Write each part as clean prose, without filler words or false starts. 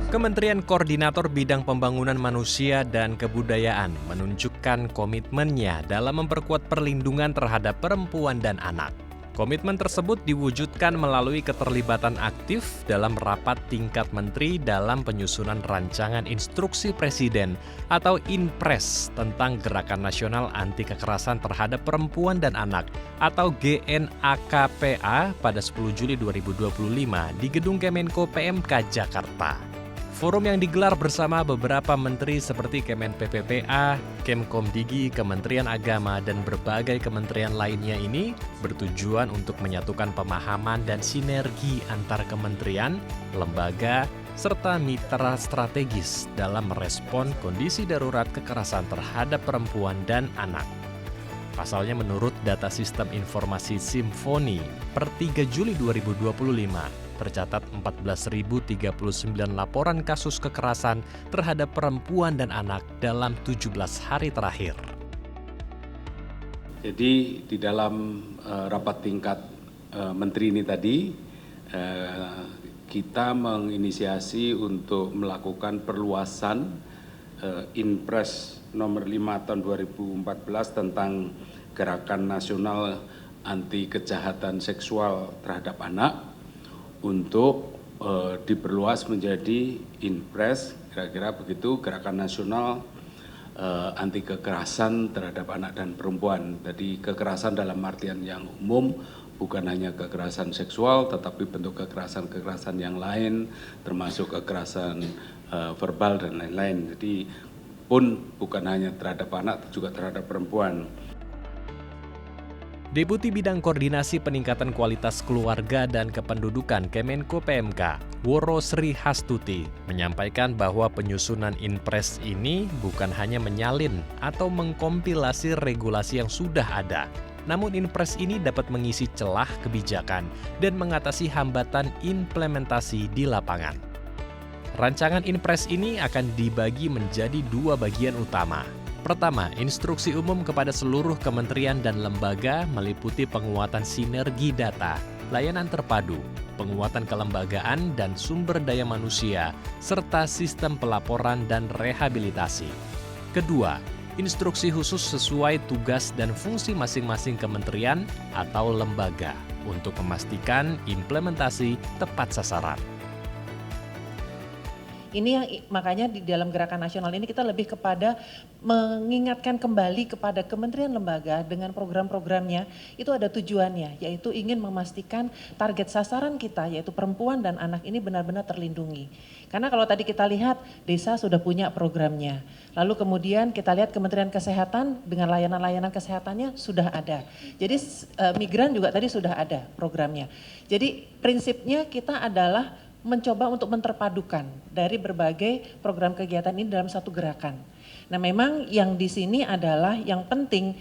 Kementerian Koordinator Bidang Pembangunan Manusia dan Kebudayaan menunjukkan komitmennya dalam memperkuat perlindungan terhadap perempuan dan anak. Komitmen tersebut diwujudkan melalui keterlibatan aktif dalam rapat tingkat menteri dalam penyusunan rancangan instruksi presiden atau Inpres tentang Gerakan Nasional Anti Kekerasan Terhadap Perempuan dan Anak atau GNAKPA pada 10 Juli 2025 di Gedung Kemenko PMK Jakarta. Forum yang digelar bersama beberapa menteri seperti Kemen PPPA, Kemkomdigi, Kementerian Agama, dan berbagai kementerian lainnya ini bertujuan untuk menyatukan pemahaman dan sinergi antar kementerian, lembaga, serta mitra strategis dalam merespon kondisi darurat kekerasan terhadap perempuan dan anak. Pasalnya menurut data sistem informasi Simfoni per 3 Juli 2025, tercatat 14.039 laporan kasus kekerasan terhadap perempuan dan anak dalam 17 hari terakhir. Jadi di dalam rapat tingkat menteri ini tadi, kita menginisiasi untuk melakukan perluasan Inpres nomor 5 tahun 2014 tentang Gerakan Nasional Anti Kejahatan Seksual Terhadap Anak untuk diperluas menjadi Inpres, kira-kira begitu, Gerakan Nasional Anti Kekerasan Terhadap Anak dan Perempuan. Jadi kekerasan dalam artian yang umum, bukan hanya kekerasan seksual, tetapi bentuk kekerasan-kekerasan yang lain, termasuk kekerasan verbal dan lain-lain. Jadi pun bukan hanya terhadap anak, juga terhadap perempuan. Deputi Bidang Koordinasi Peningkatan Kualitas Keluarga dan Kependudukan Kemenko PMK, Woro Sri Hastuti, menyampaikan bahwa penyusunan Inpres ini bukan hanya menyalin atau mengkompilasi regulasi yang sudah ada, namun Inpres ini dapat mengisi celah kebijakan dan mengatasi hambatan implementasi di lapangan. Rancangan Inpres ini akan dibagi menjadi 2 bagian utama. Pertama, instruksi umum kepada seluruh kementerian dan lembaga meliputi penguatan sinergi data, layanan terpadu, penguatan kelembagaan dan sumber daya manusia, serta sistem pelaporan dan rehabilitasi. Kedua, instruksi khusus sesuai tugas dan fungsi masing-masing kementerian atau lembaga untuk memastikan implementasi tepat sasaran. Ini yang makanya di dalam gerakan nasional ini kita lebih kepada mengingatkan kembali kepada kementerian lembaga dengan program-programnya itu ada tujuannya, yaitu ingin memastikan target sasaran kita yaitu perempuan dan anak ini benar-benar terlindungi. Karena kalau tadi kita lihat desa sudah punya programnya, lalu kemudian kita lihat Kementerian Kesehatan dengan layanan-layanan kesehatannya sudah ada. Jadi migran juga tadi sudah ada programnya. Jadi prinsipnya kita adalah mencoba untuk menterpadukan dari berbagai program kegiatan ini dalam satu gerakan. Nah memang yang di sini adalah yang penting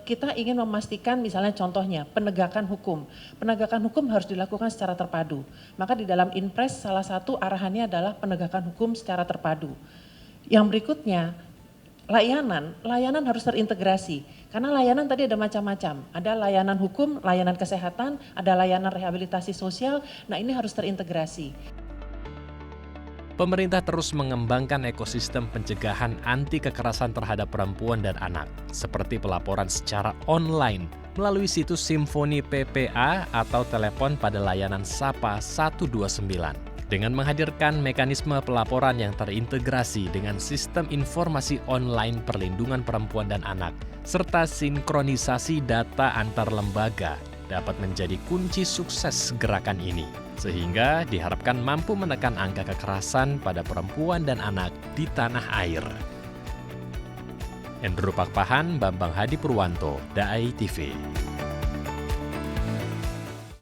kita ingin memastikan misalnya contohnya penegakan hukum. Penegakan hukum harus dilakukan secara terpadu. Maka di dalam Inpres salah satu arahannya adalah penegakan hukum secara terpadu. Yang berikutnya layanan harus terintegrasi. Karena layanan tadi ada macam-macam, ada layanan hukum, layanan kesehatan, ada layanan rehabilitasi sosial, nah ini harus terintegrasi. Pemerintah terus mengembangkan ekosistem pencegahan anti kekerasan terhadap perempuan dan anak, seperti pelaporan secara online melalui situs Simfoni PPA atau telepon pada layanan Sapa 129. Dengan menghadirkan mekanisme pelaporan yang terintegrasi dengan sistem informasi online perlindungan perempuan dan anak, serta sinkronisasi data antar lembaga dapat menjadi kunci sukses gerakan ini, sehingga diharapkan mampu menekan angka kekerasan pada perempuan dan anak di tanah air. Endro Pakpahan, Bambang Hadi Purwanto, Daai TV.